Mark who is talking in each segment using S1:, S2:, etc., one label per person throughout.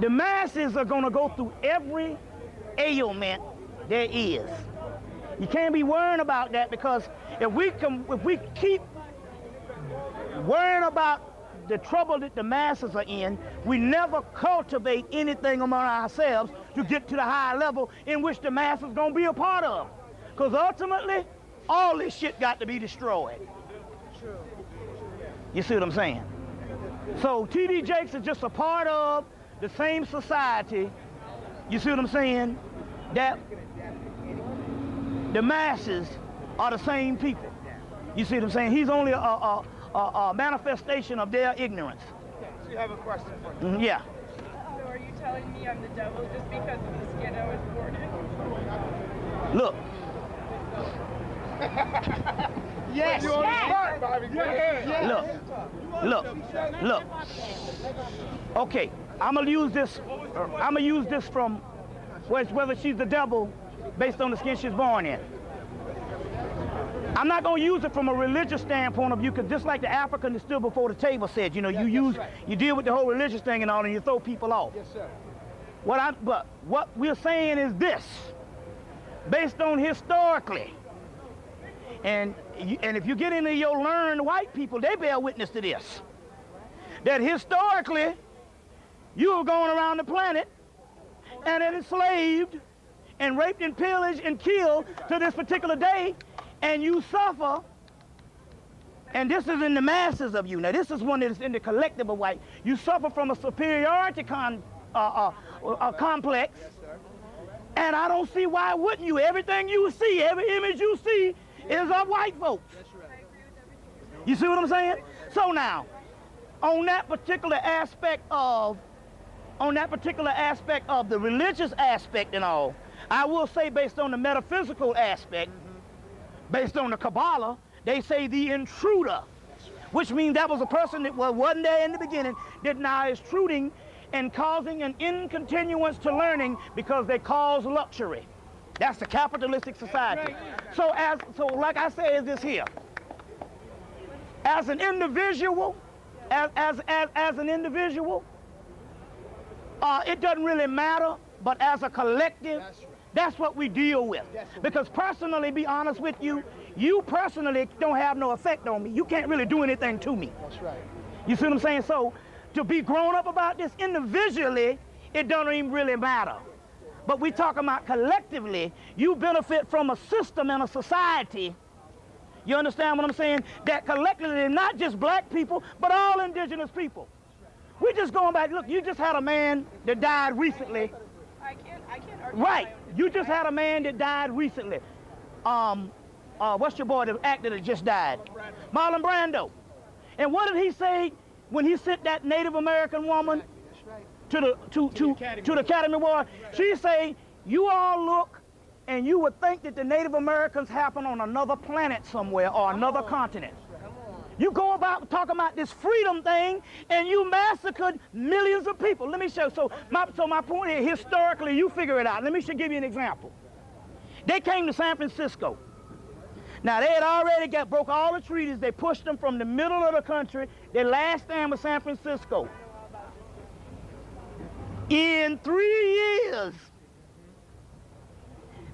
S1: The masses are going to go through every ailment there is. You can't be worrying about that, because if we keep worrying about the trouble that the masses are in, we never cultivate anything among ourselves to get to the higher level in which the masses going to be a part of. Because ultimately, all this shit got to be destroyed. You see what I'm saying? So T.D. Jakes is just a part of the same society, you see what I'm saying, that the masses are the same people. You see what I'm saying? He's only a manifestation of their ignorance.
S2: So you have a question for me?
S1: Yeah.
S3: So are you telling me I'm the devil just because of the skin I was born in?
S1: Look.
S2: Yes. You yes. Bobby.
S1: Yes. Look. Okay, I'm gonna use this from whether she's the devil based on the skin she's born in. I'm not gonna use it from a religious standpoint of view, because just like the African that stood before the table said, you know, you deal with the whole religious thing and all, and you throw people off.
S2: Yes, sir.
S1: But what we're saying is this, based on historically, and if you get into your learned white people, they bear witness to this, that historically you were going around the planet and enslaved and raped and pillaged and killed to this particular day, and you suffer, and this is in the masses of you. Now this is one that is in the collective of white. You suffer from a superiority complex, and I don't see why wouldn't you. Everything you see, every image you see is of white folks. You see what I'm saying? So now, on that particular aspect of the religious aspect and all, I will say, based on the metaphysical aspect, based on the Kabbalah, they say the intruder, which means that was a person that wasn't there in the beginning, that now is intruding and causing an incontinuance to learning because they cause luxury. That's the capitalistic society. So like I say, is this here. As an individual, as an individual, it doesn't really matter, but as a collective, that's what we deal with. Because personally, be honest with you, you personally don't have no effect on me. You can't really do anything to me.
S2: That's right.
S1: You see what I'm saying? So to be grown up about this individually, it doesn't even really matter. But we talking about collectively, you benefit from a system and a society. You understand what I'm saying? That collectively, not just black people, but all indigenous people. We're just going back. Look, you just had a man that died recently.
S3: I can't argue.
S1: Right. You just had a man that died recently. What's your boy, the actor that just died? Marlon Brando. And what did he say when he sent that Native American woman to the Academy Award? She say, you all look and you would think that the Native Americans happen on another planet somewhere or another continent. You go about talking about this freedom thing, and you massacred millions of people. Let me show. So my point here, historically, you figure it out. Let me give you an example. They came to San Francisco. Now, they had already broke all the treaties. They pushed them from the middle of the country. Their last stand was San Francisco. In 3 years,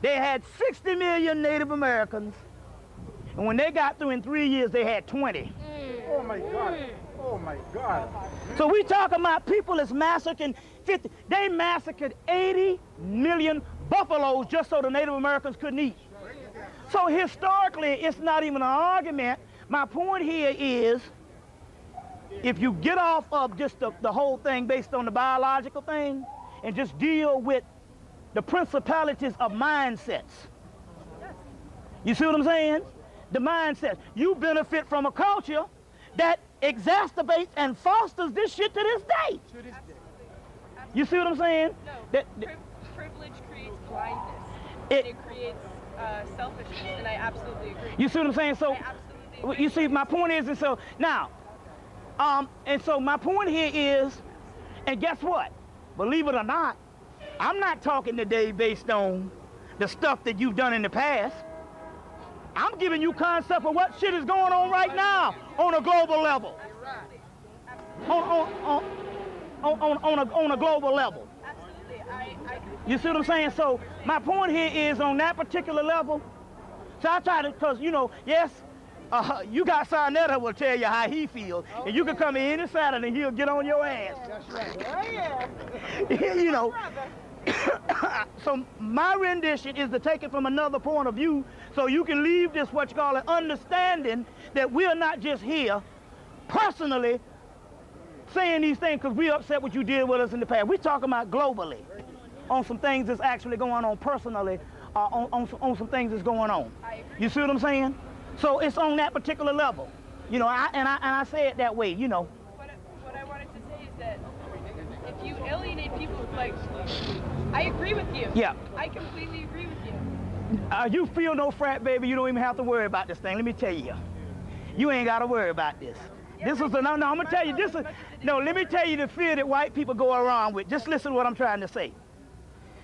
S1: they had 60 million Native Americans. And when they got through in 3 years, they had 20.
S2: Oh my God. Oh my God.
S1: So we talking about people that's massacring 50. They massacred 80 million buffaloes just so the Native Americans couldn't eat. So historically, it's not even an argument. My point here is, if you get off of just the whole thing based on the biological thing and just deal with the principalities of mindsets. You see what I'm saying? The mindset. You benefit from a culture that exacerbates and fosters this shit to this day. You see what I'm saying?
S3: No, privilege creates blindness. It creates selfishness, and I absolutely agree.
S1: You see what I'm saying? So, you see, my point is, and so, now, and so my point here is, and guess what? Believe it or not, I'm not talking today based on the stuff that you've done in the past. I'm giving you concept of what shit is going on right now on a global level. On on a global level.
S3: Absolutely.
S1: You see what I'm saying? So my point here is on that particular level. So I try to, because, you know, yes, you got Sarnetta will tell you how he feels, and you can come in any Saturday and he'll get on your ass.
S2: That's right.
S3: Oh, yeah.
S1: You know. So my rendition is to take it from another point of view, so you can leave this, what you call it, understanding that we're not just here personally saying these things because we're upset what you did with us in the past. We're talking about globally on some things that's actually going on personally, on some things that's going on. You see what I'm saying? So it's on that particular level, you know. I say it that way, you know.
S3: What I wanted to say is that if you alienate people, like, I agree with you.
S1: Yeah.
S3: I completely agree with you.
S1: You feel no frat, baby. You don't even have to worry about this thing. Let me tell you, you ain't got to worry about this. This is no. I'm gonna tell you. This is no. Let me tell you the fear that white people go around with. Just listen to what I'm trying to say.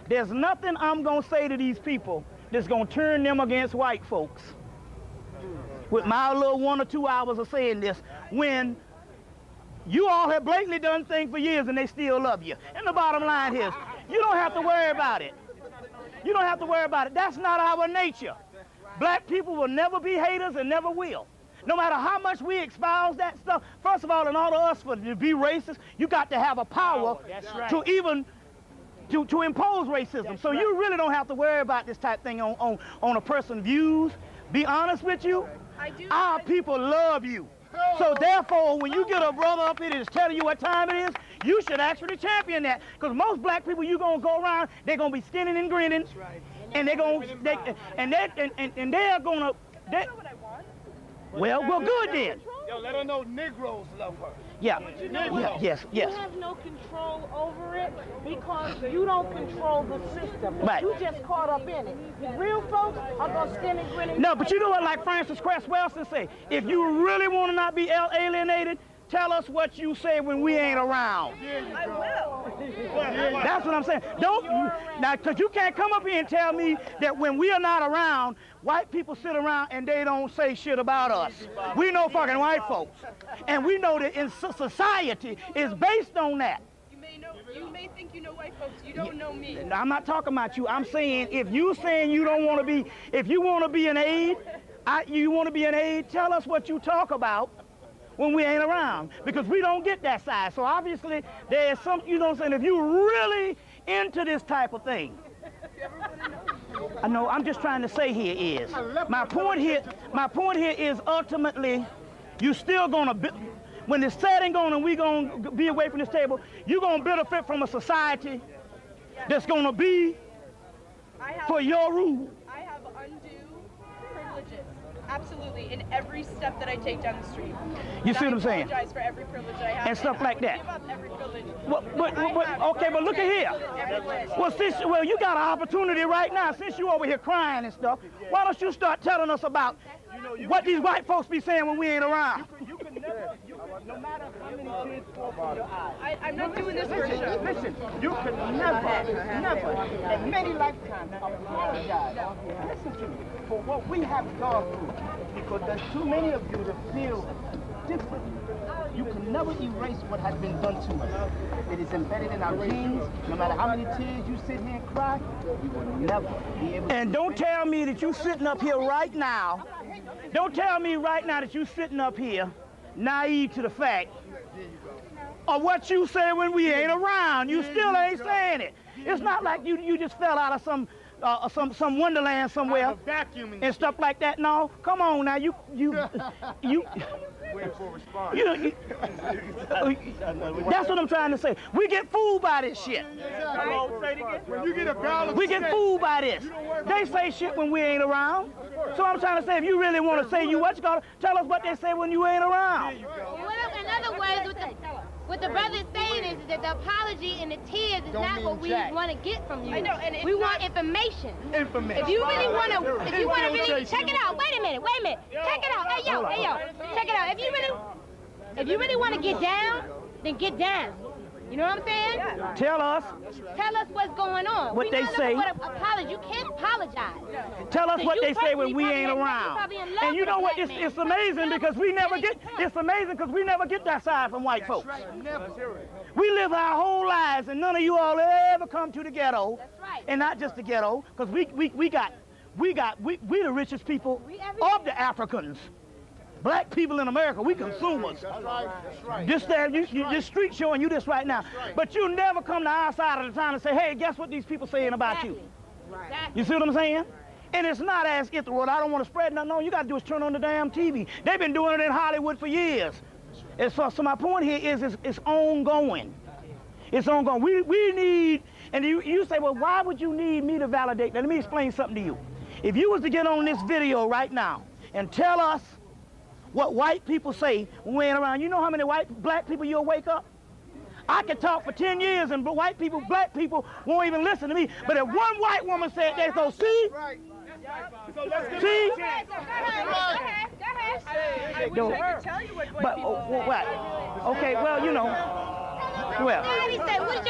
S1: There's nothing I'm gonna say to these people that's gonna turn them against white folks. With my little 1 or 2 hours of saying this, when you all have blatantly done things for years and they still love you. And the bottom line is, you don't have to worry about it. You don't have to worry about it. That's not our nature. Black people will never be haters and never will. No matter how much we espouse that stuff, first of all, in order for us to be racist, you got to have a power to even to impose racism. So you really don't have to worry about this type of thing on a person's views. Be honest with you, our people love you. So therefore, when you get a brother up here that's telling you what time it is, you should actually champion that. Because most black people, you gonna go around, they're gonna be skinning and grinning, and they're gonna well, good then.
S2: Yo, let her know Negroes love her.
S1: Yeah.
S4: But you know what?
S1: Yes.
S4: You have no control over it because you don't control the system.
S1: Right.
S4: You just caught up in it. The real folks are going to stand and grin.
S1: No, but you know what, like Francis Cress Welsing say, if you really want to not be alienated, tell us what you say when we ain't around.
S3: I will.
S1: That's what I'm saying. Don't, now, because you can't come up here and tell me that when we are not around, white people sit around and they don't say shit about us. We know fucking white folks. And we know that in society is based on that.
S3: You may think you know white folks, you don't know me.
S1: I'm not talking about you. I'm saying if you saying you don't want to be, if you want to be an aide, you want to be an aide, tell us what you talk about when we ain't around, because we don't get that side. So obviously there's some, you know what I'm saying, if you really into this type of thing. I know, I'm just trying to say here is, my point here is ultimately, you still gonna, when it's said and gone and we gonna be away from this table, you're gonna benefit from a society that's gonna be for your rule.
S3: I have undue privileges. Absolutely, in every step that I take down the street.
S1: You see what I'm saying?
S3: I apologize for every privilege I have.
S1: And stuff like that.
S3: Give up every privilege.
S1: Okay, but look at here. Well, you got an opportunity right now, since you over here crying and stuff, why don't you start telling us about what these white folks be saying when we ain't around?
S2: You can never, no matter how many kids fall from your eyes.
S3: I'm not doing this for a show.
S2: Listen, you can never, in many lifetimes, apologize, listen to me, for what we have gone through. Because there's too many of you that feel different. You can never erase what has been done to us. It is embedded in our genes. No matter how many tears you sit here and cry, you will never be able to.
S1: And don't tell me that you sitting up here right now. Don't tell me right now that you sitting up here naive to the fact of what you say when we ain't around. You still ain't saying it. It's not like you just fell out of some wonderland somewhere and stuff like that. No, come on now, you
S2: Waiting for a response.
S1: that's what I'm trying to say. We get fooled by this shit.
S2: Come on, say it again. When you get a balance,
S1: We get fooled by this. They say shit when we ain't around. So I'm trying to say, if you really want to say you what you gonna tell us what they say when you ain't around.
S5: In other words, what the brother's saying is that the apology and the tears is not what we want to get from you.
S3: I know, and
S5: we want information.
S2: information.
S5: If you really want to, really check it out. Wait a minute. Check it out. Hey yo, check it out. If you really want to get down, then get down. You know what I'm saying?
S3: Yeah.
S1: Tell us.
S5: Tell us what's going on.
S1: What they say.
S5: Apology. You can't apologize.
S1: Tell us what
S5: You
S1: they say when we
S5: personally
S1: ain't
S5: probably
S1: around.
S5: probably in love
S1: And you
S5: with
S1: know
S5: a
S1: what?
S5: black
S1: It's
S5: man.
S1: amazing because we never get. It's amazing because we never get that side from white folks. We live our whole lives, and none of you all ever come to the ghetto.
S5: That's right.
S1: And not just the ghetto, because we the richest people of the Africans. Black people in America, we consumers.
S2: That's right.
S1: This street showing you this right now. But you never come to our side of the town and say, hey, guess what these people saying about you?
S5: Exactly.
S1: You see what I'm saying? And it's not as if, well, I don't want to spread nothing. No, you got to do is turn on the damn TV. They've been doing it in Hollywood for years. And so my point here is it's ongoing. It's ongoing. We need, and you say, well, why would you need me to validate that? Let me explain something to you. If you was to get on this video right now and tell us what white people say when we ain't around, you know how many black people you'll wake up? I could talk for 10 years and black people won't even listen to me. But if one white woman said that, so see? See?
S3: I wish I could tell you what white people say.
S1: Okay, well, you know. Well.
S5: Daddy said, what's your